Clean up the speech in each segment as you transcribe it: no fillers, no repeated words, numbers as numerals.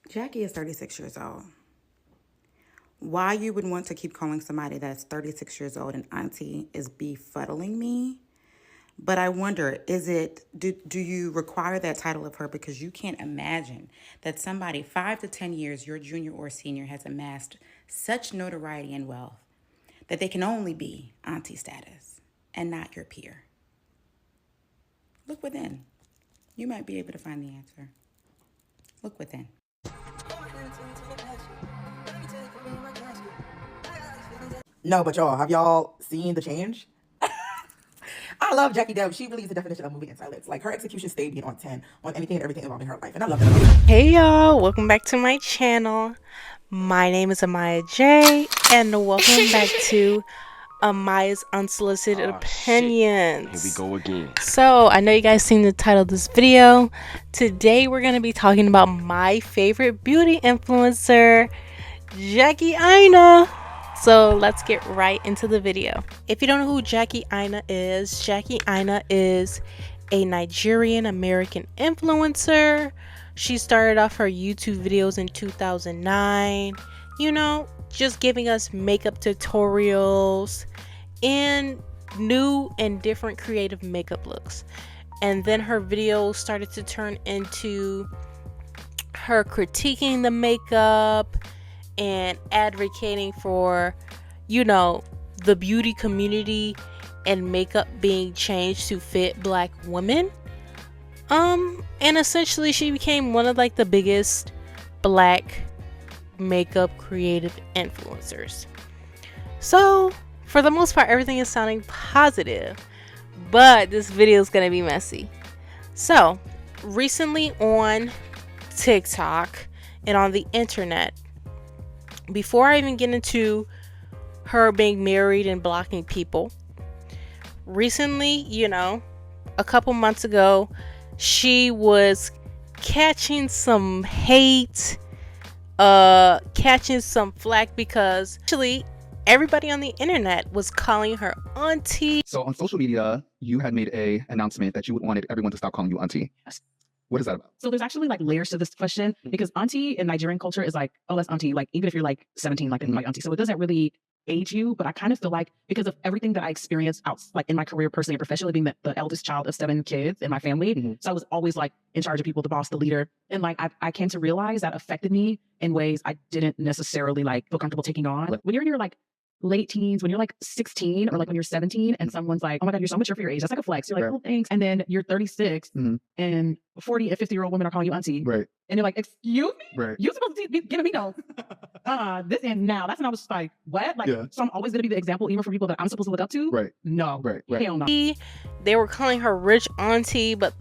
Jackie is 36 years old. Why you would want to keep calling somebody that's 36 years old an auntie is befuddling me. But I wonder, do you require that title of her because you can't imagine that somebody 5 to 10 years, your junior or senior, has amassed such notoriety and wealth that they can only be auntie status and not your peer? Look within. You might be able to find the answer. Look within. No, but y'all, have y'all seen the change? I love Jackie Deb. She really is the definition of moving in silence. Like, her execution stayed being on 10 on anything and everything involving her life. And I love that. Hey y'all, welcome back to my channel. My name is Amaya J, and welcome back to Amaya's Unsolicited Opinions. Here we go again. So, I know you guys seen the title of this video. Today we're going to be talking about my favorite beauty influencer, Jackie Aina. So let's get right into the video. If you don't know who Jackie Aina is a Nigerian American influencer. She started off her YouTube videos in 2009, just giving us makeup tutorials and new and different creative makeup looks. And then her videos started to turn into her critiquing the makeup and advocating for, the beauty community and makeup being changed to fit Black women. And essentially she became one of the biggest Black makeup creative influencers. So for the most part, everything is sounding positive, but this video is gonna be messy. So recently on TikTok and on the internet, before I even get into her being married and blocking people, recently, a couple months ago, she was catching some hate, catching some flack because actually everybody on the internet was calling her auntie. So on social media, you had made a announcement that you wanted everyone to stop calling you auntie. Yes. What is that about? So there's actually layers to this question, because auntie in Nigerian culture is oh, that's auntie. Even if you're 17, then my auntie. So it doesn't really age you, but I kind of feel because of everything that I experienced out in my career, personally and professionally, being the eldest child of 7 kids in my family. Mm-hmm. So I was always in charge of people, the boss, the leader. And I came to realize that affected me in ways I didn't necessarily feel comfortable taking on. When you're in your late teens, when you're 16 or when you're 17 and someone's oh my God, you're so mature for your age, that's a flex. You're right. Oh, thanks. And then you're 36 mm-hmm. and 40 and 50-year-old women are calling you auntie. Right. And you're excuse me? Right. You're supposed to be giving me no. This and now. That's when I was what? Yeah. So I'm always going to be the example even for people that I'm supposed to look up to? Right. No. Right. Hell no. They were calling her rich auntie, but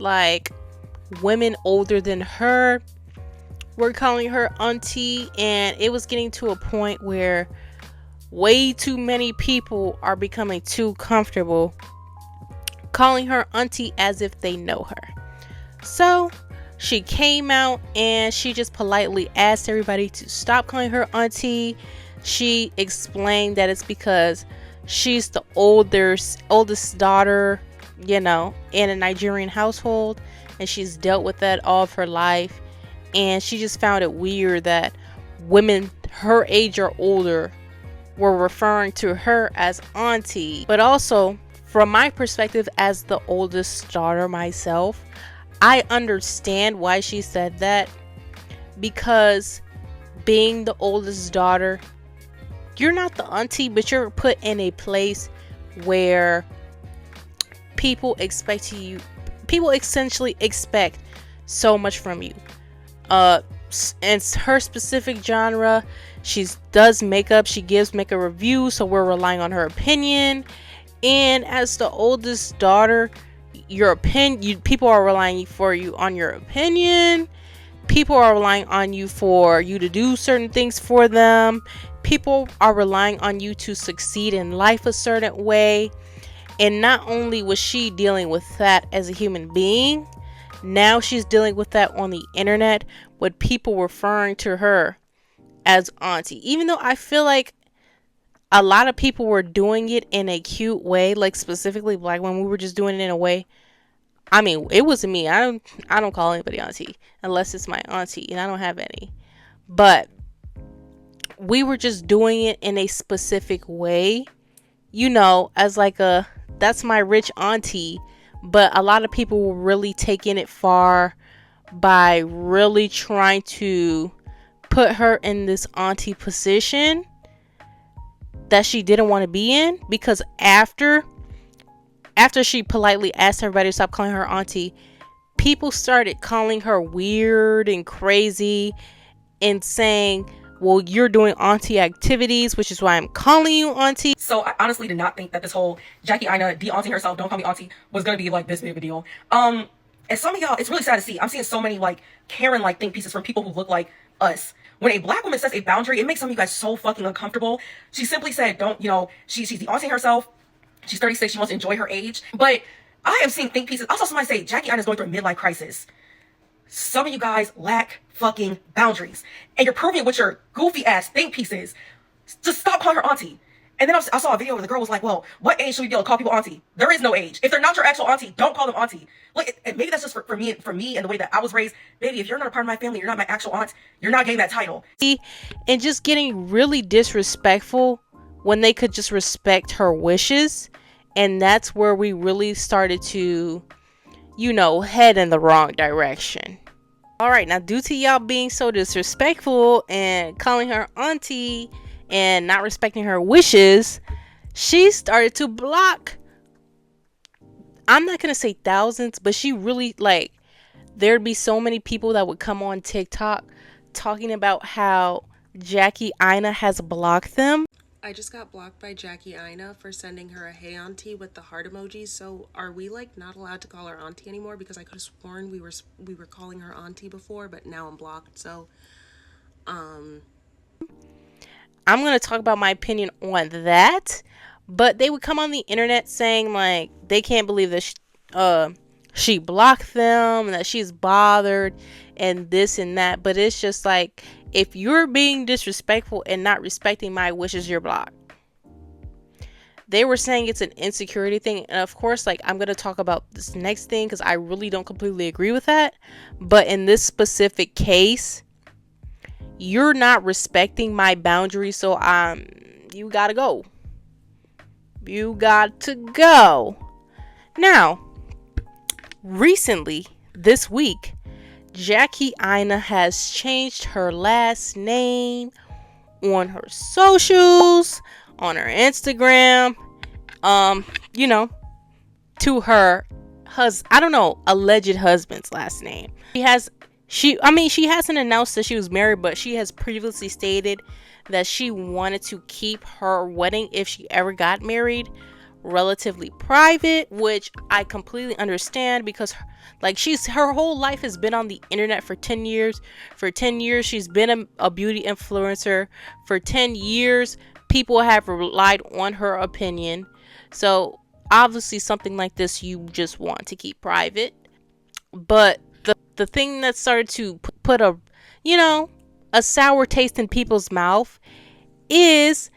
women older than her were calling her auntie, and it was getting to a point where way too many people are becoming too comfortable calling her auntie as if they know her. So she came out and she just politely asked everybody to stop calling her auntie. She explained that it's because she's the oldest daughter, in a Nigerian household, and she's dealt with that all of her life. And she just found it weird that women her age or older were referring to her as auntie. But also, from my perspective as the oldest daughter myself, I understand why she said that, because being the oldest daughter, you're not the auntie, but you're put in a place where people essentially expect so much from you. And her specific genre, she does makeup, she gives makeup reviews, so we're relying on her opinion. And as the oldest daughter, people are relying on your opinion. People are relying on you for you to do certain things for them. People are relying on you to succeed in life a certain way. And not only was she dealing with that as a human being, now she's dealing with that on the internet with people referring to her as auntie. Even though I feel a lot of people were doing it in a cute way, specifically Black women, we were just doing it in a way. I mean, it wasn't me. I don't call anybody auntie unless it's my auntie, and I don't have any. but we were just doing it in a specific way, you know, as like a, that's my rich auntie. But a lot of people were really taking it far by really trying to put her in this auntie position that she didn't want to be in, because after she politely asked everybody to stop calling her auntie, people started calling her weird and crazy and saying, well, you're doing auntie activities, which is why I'm calling you auntie. So I honestly did not think that this whole Jackie Aina de-aunting herself, don't call me auntie, was going to be like this big of a deal. And some of y'all, it's really sad to see. I'm seeing so many like Karen like think pieces from people who look like us. When a black woman sets a boundary, it makes some of you guys so fucking uncomfortable. She simply said, don't, you know, she's de-aunting herself. She's 36. She wants to enjoy her age. But I have seen think pieces. I saw somebody say Jackie Aina is going through a midlife crisis. Some of you guys lack fucking boundaries. And you're proving it with your goofy ass think pieces. Just stop calling her auntie. And then I saw a video where the girl was like, well, what age should we be able to call people auntie? There is no age. If they're not your actual auntie, don't call them auntie. Like, maybe that's just for me and the way that I was raised. Baby, if you're not a part of my family, you're not my actual aunt, you're not getting that title. And just getting really disrespectful when they could just respect her wishes. And that's where we really started to, you know, head in the wrong direction. All right, now due to y'all being so disrespectful and calling her auntie and not respecting her wishes, she started to block, I'm not gonna say thousands, but she really, like, there'd be so many people that would come on TikTok talking about how Jackie Aina has blocked them. I just got blocked by Jackie Aina for sending her a hey auntie with the heart emojis. So are we like not allowed to call her auntie anymore? Because I could have sworn we were calling her auntie before, but now I'm blocked. So I'm going to talk about my opinion on that, but they would come on the internet saying like they can't believe that she blocked them and that she's bothered and this and that. But it's just like, if you're being disrespectful and not respecting my wishes, you're blocked. They were saying it's an insecurity thing. And of course, like, I'm going to talk about this next thing because I really don't completely agree with that. But in this specific case, you're not respecting my boundaries. So you got to go. You got to go. Now, recently, this week, Jackie Aina has changed her last name on her socials, on her Instagram, you know, to her alleged husband's last name. She hasn't announced that she was married, but she has previously stated that she wanted to keep her wedding, if she ever got married, relatively private, which I completely understand, because like her whole life has been on the internet for 10 years. For 10 years she's been a beauty influencer. For 10 years people have relied on her opinion. So obviously something like this you just want to keep private. But the thing that started to put a sour taste in people's mouth is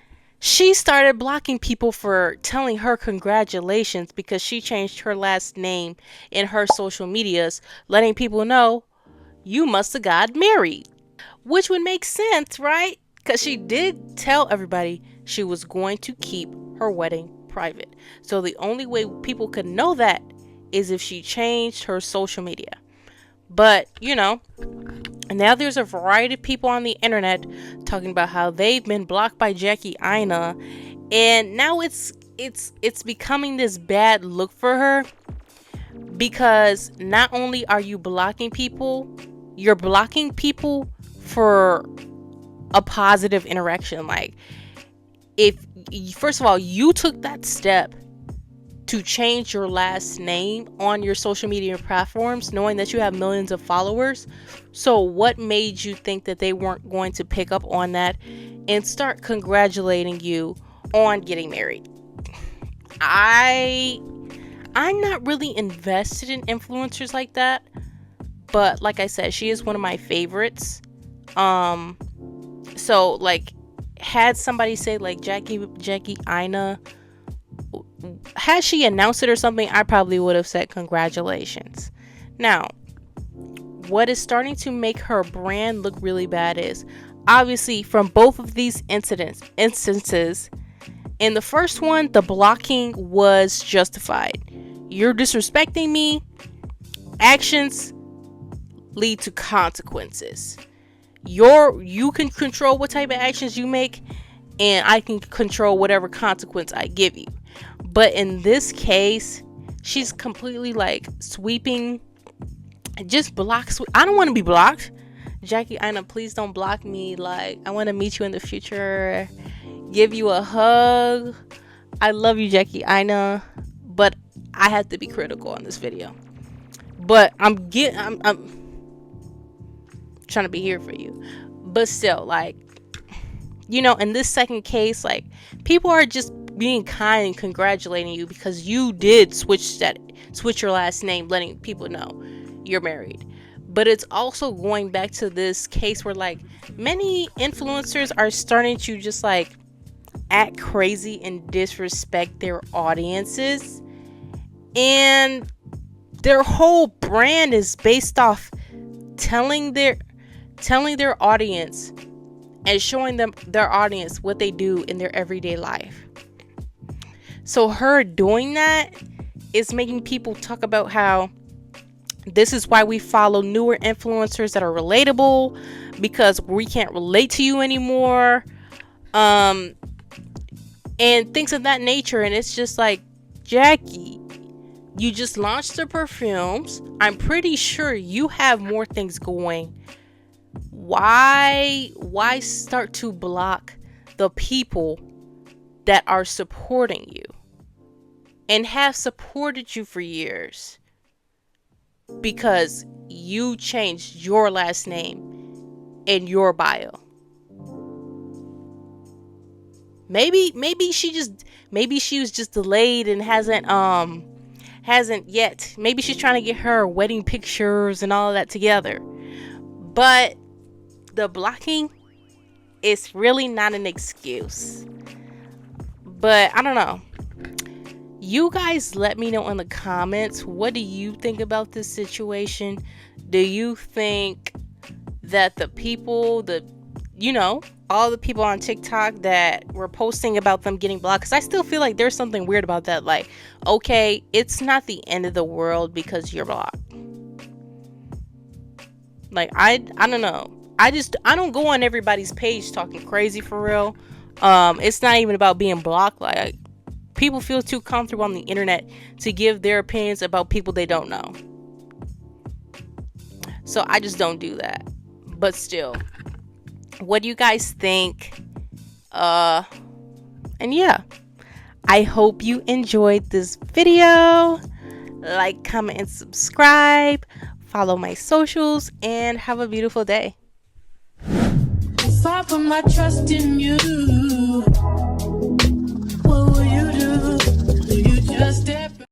she started blocking people for telling her congratulations because she changed her last name in her social medias, letting people know you must have got married. Which would make sense, right? Because she did tell everybody she was going to keep her wedding private. So the only way people could know that is if she changed her social media. But, now there's a variety of people on the internet talking about how they've been blocked by Jackie Aina, and now it's becoming this bad look for her, because not only are you blocking people, you're blocking people for a positive interaction. Like, if first of all you took that step to change your last name on your social media platforms, knowing that you have millions of followers. So what made you think that they weren't going to pick up on that and start congratulating you on getting married? I'm not really invested in influencers like that, but like I said, she is one of my favorites. So like, had somebody say like Jackie Aina, had she announced it or something, I probably would have said congratulations. Now, what is starting to make her brand look really bad is, obviously, from both of these instances, in the first one, the blocking was justified. You're disrespecting me. Actions lead to consequences. You can control what type of actions you make, and I can control whatever consequence I give you. But in this case, she's completely like sweeping, just I don't want to be blocked. Jackie Aina, please don't block me. Like, I want to meet you in the future, give you a hug. I love you, Jackie Aina, but I had to be critical on this video. But I'm trying to be here for you. But still, like, you know, in this second case, like, people are just being kind and congratulating you because you did switch your last name, letting people know you're married. But it's also going back to this case where, like, many influencers are starting to just like act crazy and disrespect their audiences, and their whole brand is based off telling their audience and showing them their audience what they do in their everyday life. So her doing that is making people talk about how this is why we follow newer influencers that are relatable, because we can't relate to you anymore, and things of that nature. And it's just like, Jackie, you just launched the perfumes. I'm pretty sure you have more things going. Why start to block the people that are supporting you and have supported you for years because you changed your last name in your bio? Maybe she was just delayed and hasn't yet. Maybe she's trying to get her wedding pictures and all of that together. But the blocking is really not an excuse. But I don't know. You guys let me know in the comments, what do you think about this situation? Do you think that the people, all the people on TikTok that were posting about them getting blocked, because I still feel like there's something weird about that. Like, okay, it's not the end of the world because you're blocked. Like, I don't know. I don't go on everybody's page talking crazy for real. It's not even about being blocked. Like, people feel too comfortable on the internet to give their opinions about people they don't know. So I just don't do that. But still, what do you guys think? And yeah, I hope you enjoyed this video. Like, comment, and subscribe. Follow my socials, and have a beautiful day. If I put my trust in you, what will you do?